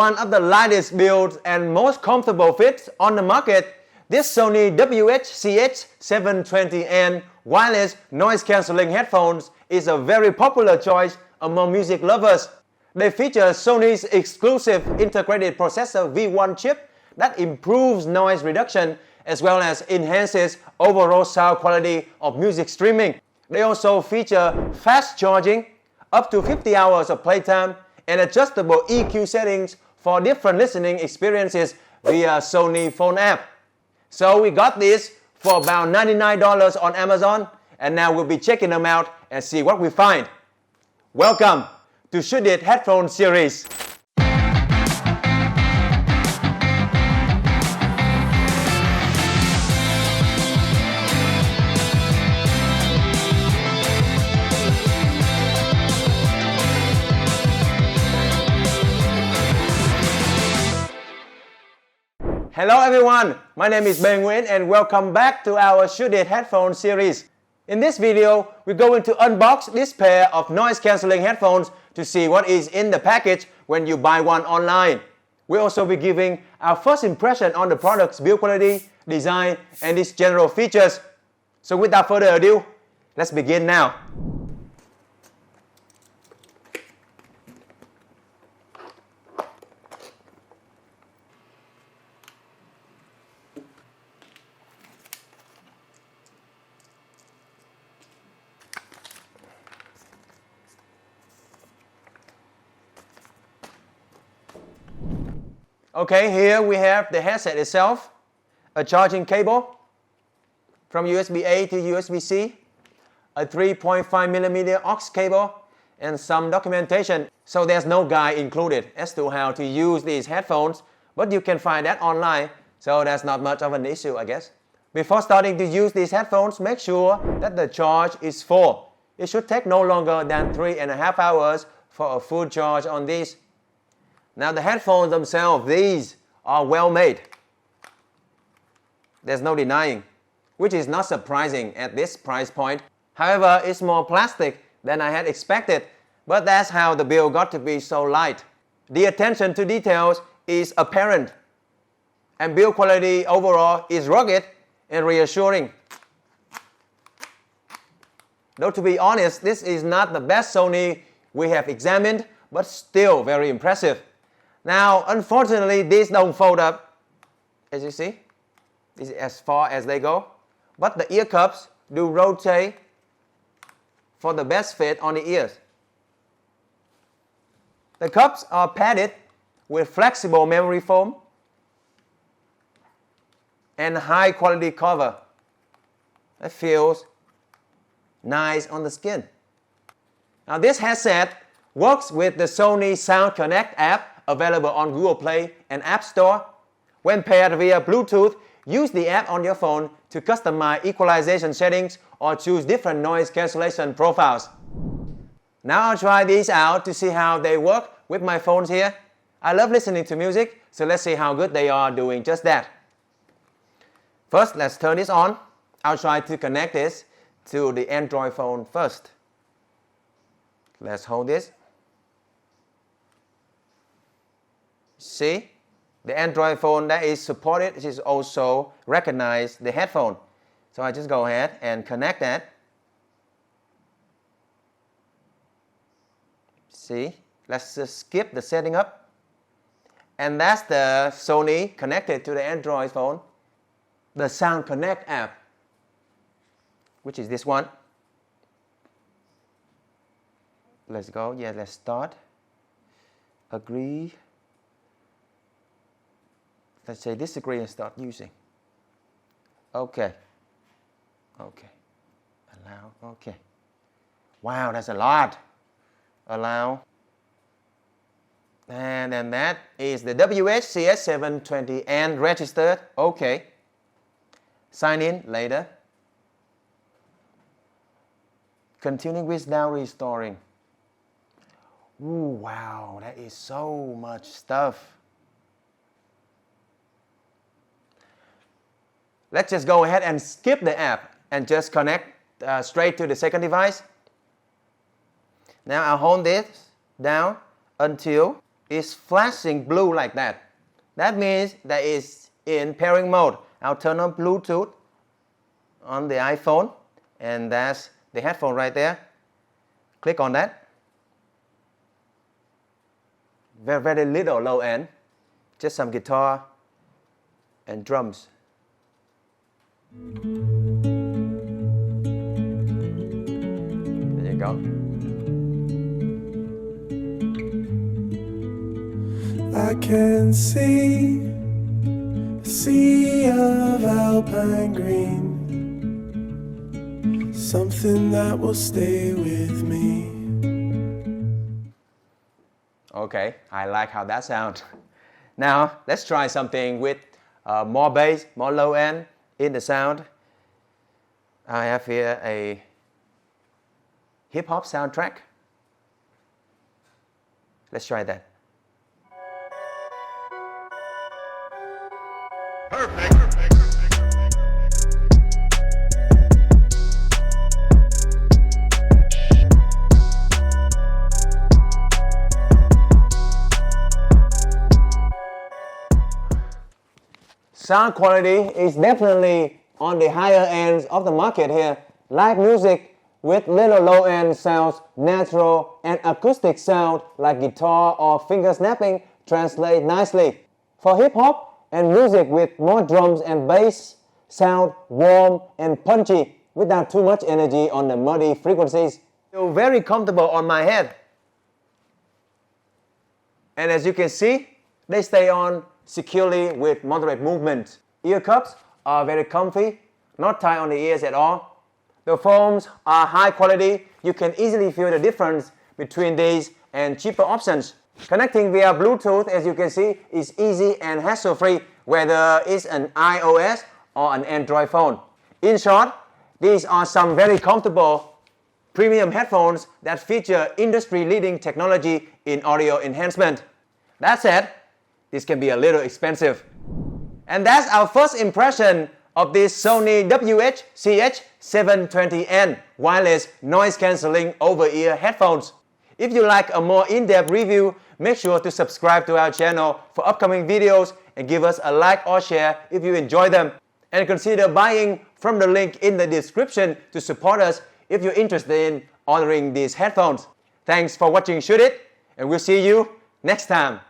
one of the lightest builds and most comfortable fits on the market, this Sony WH-CH720N wireless noise-cancelling headphones is a very popular choice among music lovers. They feature Sony's exclusive integrated processor V1 chip that improves noise reduction as well as enhances overall sound quality of music streaming. They also feature fast charging, up to 50 hours of playtime, and adjustable EQ settings for different listening experiences via Sony phone app. So we got this for about $99 on Amazon, and now we'll be checking them out and see what we find. Welcome to ShouldIT Headphone Series. Hello everyone, my name is Ben Nguyen and welcome back to our ShouldIT Headphone Series. In this video, we're going to unbox this pair of noise-cancelling headphones to see what is in the package when you buy one online. We'll also be giving our first impression on the product's build quality, design, and its general features. So without further ado, let's begin now. Okay, here we have the headset itself, a charging cable from USB-A to USB-C, a 3.5mm aux cable, and some documentation. So there's no guide included as to how to use these headphones, but you can find that online, so that's not much of an issue, I guess. Before starting to use these headphones, make sure that the charge is full. It should take no longer than 3.5 hours for a full charge on these. Now the headphones themselves, these are well made. There's no denying, which is not surprising at this price point. However, it's more plastic than I had expected, but that's how the build got to be so light. The attention to details is apparent, and build quality overall is rugged and reassuring. Though to be honest, this is not the best Sony we have examined, but still very impressive. Now, unfortunately, these don't fold up, as you see. This is as far as they go. But the ear cups do rotate for the best fit on the ears. The cups are padded with flexible memory foam and high quality cover. It feels nice on the skin. Now, this headset works with the Sony Sound Connect app available on Google Play and App Store. When paired via Bluetooth, use the app on your phone to customize equalization settings or choose different noise cancellation profiles. Now I'll try these out to see how they work with my phones here. I love listening to music, so let's see how good they are doing just that. First, let's turn this on. I'll try to connect this to the Android phone first. Let's hold this. See, the Android phone that is supported is also recognize the headphone. So I just go ahead and connect that. See, let's just skip the setting up. And that's the Sony connected to the Android phone. The Sound Connect app, which is this one. Let's go, yeah, let's start. Agree. Let's say disagree and start using. Okay. Okay. Allow. Okay. Wow, that's a lot. Allow. And then that is the WH-CH720N registered. Okay. Sign in later. Continuing with now restoring. Ooh, wow, that is so much stuff. Let's just go ahead and skip the app and just connect straight to the second device. Now I'll hold this down until is flashing blue like that. That means that it's in pairing mode. I'll turn on Bluetooth on the iPhone, and that's the headphone right there. Click on that. Very, very little low end. Just some guitar and drums. There you go. I can see a sea of alpine green, something that will stay with me. Okay, I like how that sounds. Now, let's try something with more bass, more low end in the sound. I have here a hip-hop soundtrack. Let's try that. Perfect. Sound quality is definitely on the higher ends of the market here. Live music with little low end sounds natural, and acoustic sound like guitar or finger snapping translate nicely. For hip hop and music with more drums and bass, sound warm and punchy without too much energy on the muddy frequencies. Feel very comfortable on my head. And as you can see, they stay on securely with moderate movement. Ear cups are very comfy, not tight on the ears at all. The foams are high quality. You can easily feel the difference between these and cheaper options. Connecting via Bluetooth, as you can see, is easy and hassle-free, whether it's an iOS or an Android phone. In short, these are some very comfortable premium headphones that feature industry-leading technology in audio enhancement. That said, this can be a little expensive. And that's our first impression of this Sony WH-CH720N wireless noise-cancelling over-ear headphones. If you like a more in-depth review, make sure to subscribe to our channel for upcoming videos and give us a like or share if you enjoy them. And consider buying from the link in the description to support us if you're interested in ordering these headphones. Thanks for watching ShouldIT, and we'll see you next time.